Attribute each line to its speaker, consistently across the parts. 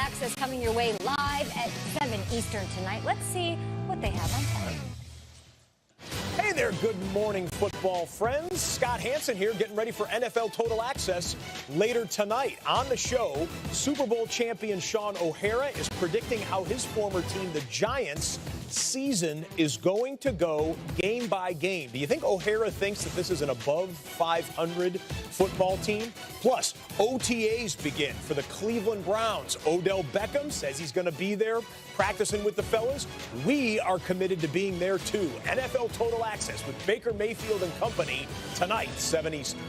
Speaker 1: Access coming your way live at 7 Eastern tonight. Let's see what they have on tap.
Speaker 2: Hey there, good morning, football friends. Scott Hansen here, getting ready for NFL Total Access later tonight. On the show, Super Bowl champion Shaun O'Hara is predicting how his former team, the Giants, season is going to go game by game. Do you think O'Hara thinks that this is an above 500 football team? Plus, OTAs begin for the Cleveland Browns. Odell Beckham says he's going to be there practicing with the fellas. We are committed to being there too. NFL Total Access with Baker Mayfield and company tonight, 7 Eastern.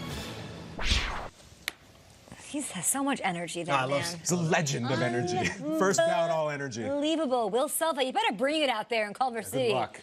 Speaker 1: He has so much energy, that man.
Speaker 3: He's a legend of energy. First ballot all energy.
Speaker 1: Unbelievable. Will Selva, you better bring it out there in Culver City.
Speaker 3: Good luck.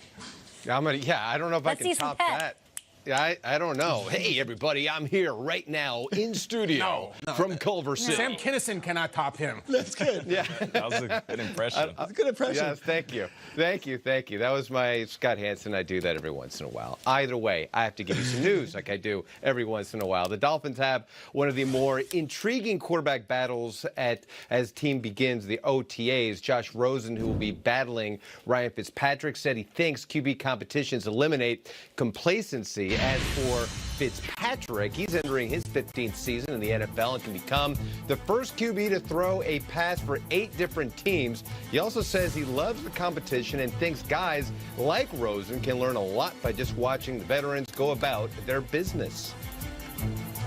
Speaker 4: I don't know if
Speaker 1: Let's
Speaker 4: I can
Speaker 1: see some
Speaker 4: top
Speaker 1: pep.
Speaker 4: that. Yeah, I don't know. Hey, everybody, I'm here right now in studio from Culver City.
Speaker 3: Sam Kinison cannot top him.
Speaker 5: That's good.
Speaker 4: Yeah.
Speaker 5: That was a good impression. That's a good impression.
Speaker 4: Yes, thank you. Thank you. That was my Scott Hansen. I do that every once in a while. Either way, I have to give you some news like I do every once in a while. The Dolphins have one of the more intriguing quarterback battles as team begins the OTAs. Josh Rosen, who will be battling Ryan Fitzpatrick, said he thinks QB competitions eliminate complacency. As for Fitzpatrick, he's entering his 15th season in the NFL and can become the first QB to throw a pass for 8 different teams. He also says he loves the competition and thinks guys like Rosen can learn a lot by just watching the veterans go about their business.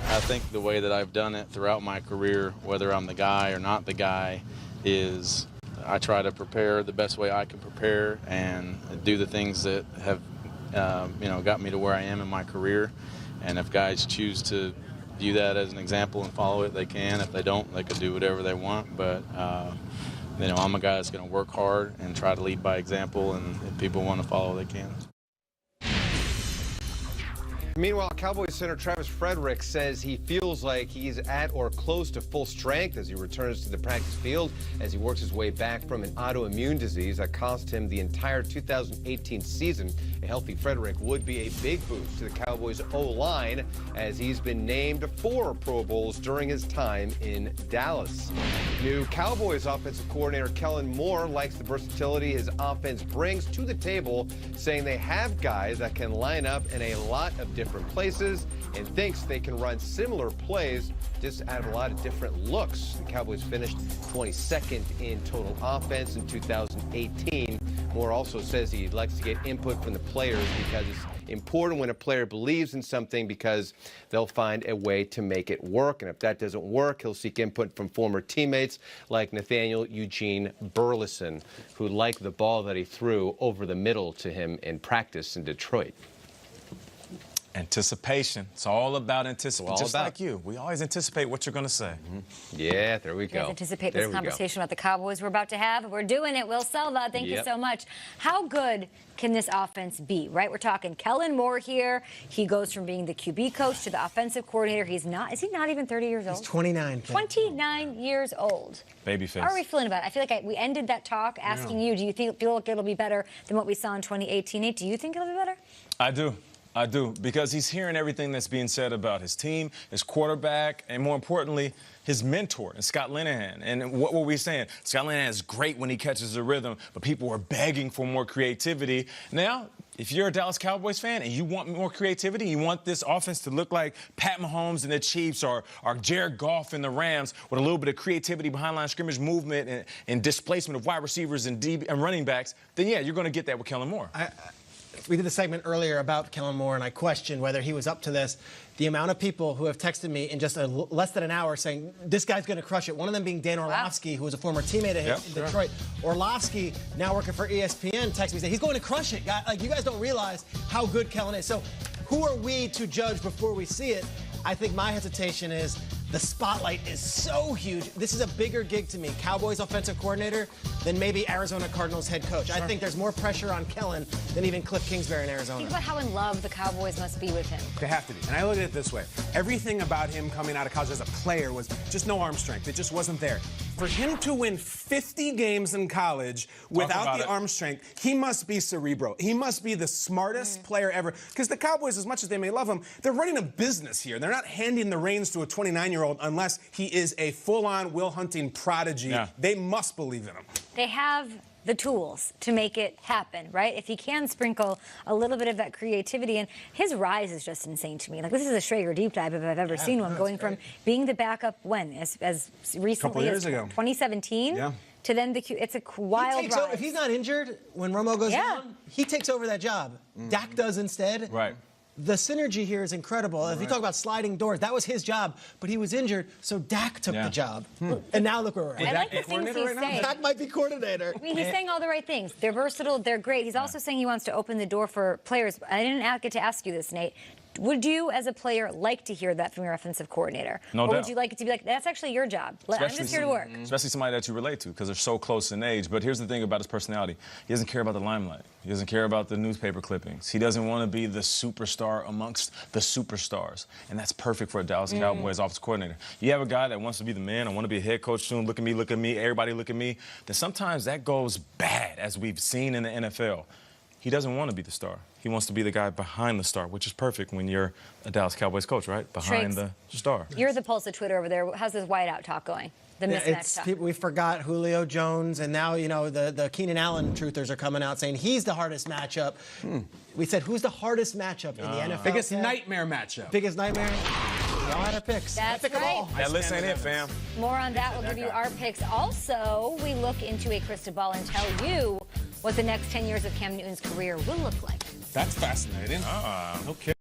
Speaker 6: I think the way that I've done it throughout my career, whether I'm the guy or not the guy, is I try to prepare the best way I can prepare and do the things that have got me to where I am in my career. And if guys choose to view that as an example and follow it, they can. If they don't, they can do whatever they want. But, I'm a guy that's going to work hard and try to lead by example, and if people want to follow, they can.
Speaker 4: Meanwhile, Cowboys center Travis Frederick says he feels like he's at or close to full strength as he returns to the practice field as he works his way back from an autoimmune disease that cost him the entire 2018 season. A healthy Frederick would be a big boost to the Cowboys' O-line as he's been named 4 Pro Bowls during his time in Dallas. New Cowboys offensive coordinator Kellen Moore likes the versatility his offense brings to the table, saying they have guys that can line up in a lot of different places and thinks they can run similar plays just out of a lot of different looks. The Cowboys finished 22nd in total offense in 2018. Moore also says he likes to get input from the players because it's important when a player believes in something because they'll find a way to make it work. And if that doesn't work, he'll seek input from former teammates like Nathaniel Eugene Burleson, who liked the ball that he threw over the middle to him in practice in Detroit.
Speaker 5: Anticipation. It's all about anticipation. Just like you. We always anticipate what you're going to say.
Speaker 4: Yeah, there we go.
Speaker 1: Let's anticipate this conversation about the Cowboys we're about to have. We're doing it. Will Selva, thank you so much. How good can this offense be, right? We're talking Kellen Moore here. He goes from being the QB coach to the offensive coordinator. Is he not even 30 years old?
Speaker 7: He's 29.
Speaker 1: 29 years old.
Speaker 5: Babyface.
Speaker 1: How are we feeling about it? I feel like we ended that talk asking you, do you feel like it'll be better than what we saw in 2018? Do you think it'll be better?
Speaker 5: I do, because he's hearing everything that's being said about his team, his quarterback, and more importantly, his mentor, and Scott Linehan. And what were we saying? Scott Linehan is great when he catches a rhythm, but people are begging for more creativity. Now, if you're a Dallas Cowboys fan and you want more creativity, you want this offense to look like Pat Mahomes and the Chiefs or Jared Goff and the Rams with a little bit of creativity behind line scrimmage movement and displacement of wide receivers and running backs, then, yeah, you're going to get that with Kellen Moore.
Speaker 7: We did a segment earlier about Kellen Moore, and I questioned whether he was up to this. The amount of people who have texted me in just less than an hour saying, this guy's going to crush it. One of them being Dan Orlovsky, who was a former teammate of his in Detroit. Orlovsky, now working for ESPN, texted me saying, he's going to crush it. Like, you guys don't realize how good Kellen is. So who are we to judge before we see it? I think my hesitation is the spotlight is so huge. This is a bigger gig to me, Cowboys offensive coordinator, than maybe Arizona Cardinals head coach. I think there's more pressure on Kellen than even Cliff Kingsbury in Arizona.
Speaker 1: Think about how in love the Cowboys must be with him.
Speaker 3: They have to be. And I look at it this way. Everything about him coming out of college as a player was just no arm strength. It just wasn't there. For him to win 50 games in college without the arm strength, he must be cerebral. He must be the smartest player ever. Because the Cowboys, as much as they may love him, they're running a business here. They're not handing the reins to a 29-year-old 19-year-old, unless he is a full-on Will Hunting prodigy, they must believe in him.
Speaker 1: They have the tools to make it happen, right? If he can sprinkle a little bit of that creativity, and his rise is just insane to me. Like, this is a Schrager deep dive if I've ever seen one, going from being the backup as recently as 2017 to then it's a wild rise.
Speaker 7: If he's not injured when Romo goes down, he takes over that job. Dak does instead.
Speaker 5: Right.
Speaker 7: The synergy here is incredible. If you talk about sliding doors, that was his job, but he was injured, so Dak took the job. And now look where we're at.
Speaker 1: I like the things he's saying.
Speaker 7: Dak might be coordinator.
Speaker 1: I mean, he's saying all the right things. They're versatile. They're great. He's also saying he wants to open the door for players. I didn't get to ask you this, Nate. Would you, as a player, like to hear that from your offensive coordinator?
Speaker 5: No doubt.
Speaker 1: Or would you like it to be like, that's actually your job? I'm just here to work.
Speaker 5: Especially somebody that you relate to, because they're so close in age. But here's the thing about his personality. He doesn't care about the limelight. He doesn't care about the newspaper clippings. He doesn't want to be the superstar amongst the superstars. And that's perfect for a Dallas Cowboys offensive coordinator. You have a guy that wants to be the man. I want to be a head coach soon. Look at me, everybody look at me. Then sometimes that goes bad, as we've seen in the NFL. He doesn't want to be the star. He wants to be the guy behind the star, which is perfect when you're a Dallas Cowboys coach, right? Behind the star.
Speaker 1: You're the pulse of Twitter over there. How's this whiteout talk going? The mismatch talk.
Speaker 7: We forgot Julio Jones, and now, the Keenan Allen truthers are coming out saying he's the hardest matchup. We said, who's the hardest matchup in the NFL?
Speaker 3: Biggest nightmare matchup.
Speaker 7: Biggest nightmare? We all had our picks.
Speaker 1: That's right.
Speaker 5: That list ain't it, fam.
Speaker 1: More on that. We'll give you our picks. Also, we look into a crystal ball and tell you what the next 10 years of Cam Newton's career will look like.
Speaker 3: That's fascinating.
Speaker 5: Okay.